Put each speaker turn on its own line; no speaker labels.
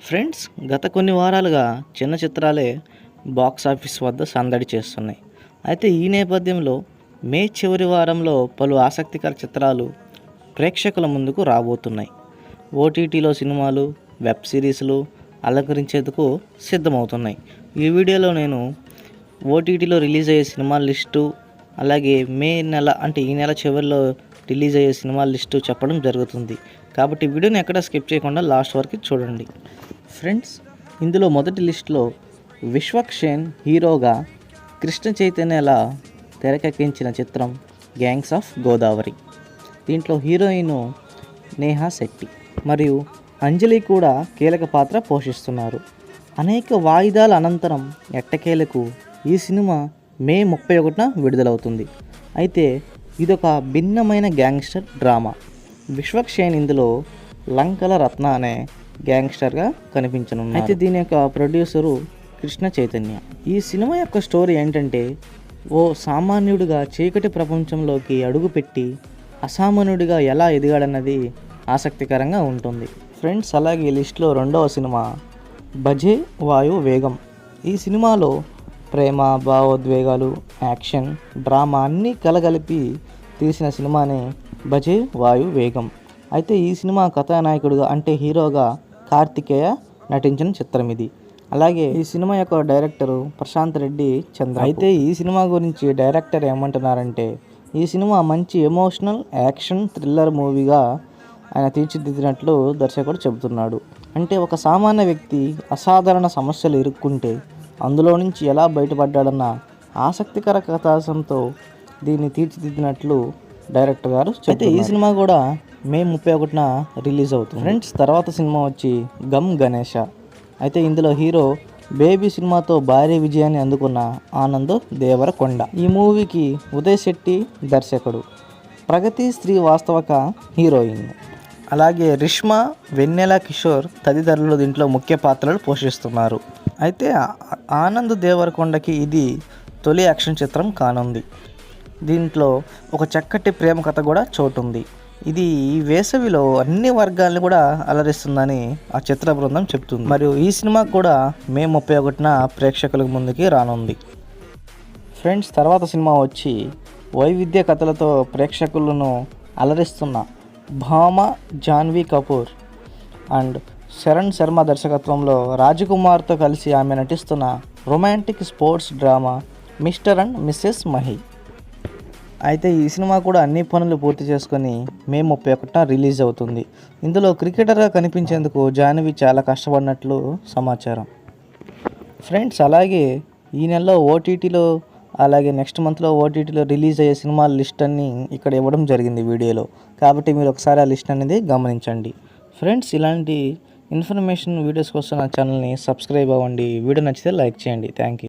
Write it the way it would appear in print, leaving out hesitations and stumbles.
Friends, గత కొన్ని వారాలుగా చిన్న చిత్రాలే బాక్స్ ఆఫీస్ వద్ద సందడి చేస్తున్నాయి. అయితే ఈ నేపథ్యంలో మే చివరి వారంలో పలు ఆసక్తికర చిత్రాలు ప్రేక్షకుల ముందుకు రాబోతున్నాయి. ఓటీటీలో సినిమాలు, వెబ్ సిరీస్లు అలంకరించేందుకు సిద్ధమవుతున్నాయి. ఈ వీడియోలో నేను ఓటీటీలో రిలీజ్ అయ్యే సినిమాల లిస్టు, అలాగే మే నెల అంటే ఈ నెల చివరిలో రిలీజ్ అయ్యే సినిమాల లిస్టు చెప్పడం జరుగుతుంది. కాబట్టి వీడియోని ఎక్కడ స్కిప్ చేయకుండా లాస్ట్ వరకు చూడండి. ఫ్రెండ్స్, ఇందులో మొదటి లిస్టులో విశ్వక్ సేన్ హీరోగా కృష్ణ చైతన్యలా తెరకెక్కించిన చిత్రం గ్యాంగ్స్ ఆఫ్ గోదావరి. దీంట్లో హీరోయిన్ నేహా శెట్టి మరియు అంజలి కూడా కీలక పాత్ర పోషిస్తున్నారు. అనేక వాయిదాల అనంతరం ఎట్టకేలకు ఈ సినిమా మే 31న విడుదలవుతుంది. అయితే ఇదొక భిన్నమైన గ్యాంగ్స్టర్ డ్రామా. విశ్వక్ సేన్ ఇందులో లంకల రత్న అనే గ్యాంగ్స్టర్గా కనిపించనున్నారు. అయితే దీని యొక్క ప్రొడ్యూసరు కృష్ణ చైతన్య. ఈ సినిమా యొక్క స్టోరీ ఏంటంటే, ఓ సామాన్యుడిగా చీకటి ప్రపంచంలోకి అడుగుపెట్టి అసామాన్యుడిగా ఎలా ఎదిగాడన్నది ఆసక్తికరంగా ఉంటుంది. ఫ్రెండ్స్, అలాగే ఈ లిస్టులో రెండవ సినిమా బజే వాయు వేగం. ఈ సినిమాలో ప్రేమ, భావోద్వేగాలు, యాక్షన్, డ్రామా అన్నీ కలగలిపి తీసిన సినిమానే బజే వాయు వేగం. అయితే ఈ సినిమా కథానాయకుడిగా అంటే హీరోగా కార్తికేయ నటించిన చిత్రం ఇది. అలాగే ఈ సినిమా యొక్క డైరెక్టరు ప్రశాంత్ రెడ్డి చంద్ర. అయితే ఈ సినిమా గురించి డైరెక్టర్ ఏమంటున్నారంటే, ఈ సినిమా మంచి ఎమోషనల్ యాక్షన్ థ్రిల్లర్ మూవీగా ఆయన తీర్చిదిద్దినట్లు దర్శకుడు చెబుతున్నాడు. అంటే ఒక సామాన్య వ్యక్తి అసాధారణ సమస్యలు ఇరుక్కుంటే అందులో నుంచి ఎలా బయటపడ్డాడన్న ఆసక్తికర కథాంశంతో దీన్ని తీర్చిదిద్దినట్లు డైరెక్టర్ గారు. అయితే ఈ సినిమా కూడా మే 31న రిలీజ్ అవుతుంది. ఫ్రెండ్స్, తర్వాత సినిమా వచ్చి గమ్ గణేష. అయితే ఇందులో హీరో బేబీ సినిమాతో భారీ విజయాన్ని అందుకున్న ఆనంద్ దేవరకొండ. ఈ మూవీకి ఉదయ్ శెట్టి దర్శకుడు, ప్రగతి శ్రీవాస్తవక హీరోయిన్, అలాగే రిష్మా, వెన్నెల కిషోర్ తదితరులు దీంట్లో ముఖ్య పాత్రలు పోషిస్తున్నారు. అయితే ఆనంద్ దేవరకొండకి ఇది తొలి యాక్షన్ చిత్రం కానుంది. దీంట్లో ఒక చక్కటి ప్రేమ కథ కూడా చోటుంది. ఇది ఈ వేసవిలో అన్ని వర్గాలను కూడా అలరిస్తుందని ఆ చిత్ర బృందం చెప్తుంది. మరియు ఈ సినిమా కూడా మే 31న ప్రేక్షకుల ముందుకి రానుంది. ఫ్రెండ్స్, తర్వాత సినిమా వచ్చి వైవిధ్య కథలతో ప్రేక్షకులను అలరిస్తున్న భామ జాన్వీ కపూర్ అండ్ శరణ్ శర్మ దర్శకత్వంలో రాజకుమార్తో కలిసి ఆమె నటిస్తున్న romantic sports drama Mr and Mrs Mahi. అయితే ఈ సినిమా కూడా అన్ని పనులు పూర్తి చేసుకొని మే 31న రిలీజ్ అవుతుంది. ఇందులో క్రికెటర్గా కనిపించేందుకు జాన్వీ చాలా కష్టపడినట్లు సమాచారం. ఫ్రెండ్స్, అలాగే ఈ నెలలో ఓటీటీలో అలాగే నెక్స్ట్ మంత్లో ఓటీటీలో రిలీజ్ అయ్యే సినిమాల లిస్ట్ అన్ని ఇక్కడ ఇవ్వడం జరిగింది వీడియోలో. కాబట్టి మీరు ఒకసారి ఆ లిస్ట్ అనేది గమనించండి. ఫ్రెండ్స్, ఇలాంటి ఇన్ఫర్మేషన్ వీడియోస్ కోసం నా ఛానల్ని సబ్స్క్రైబ్ అవ్వండి. వీడియో నచ్చితే లైక్ చేయండి. Thank you.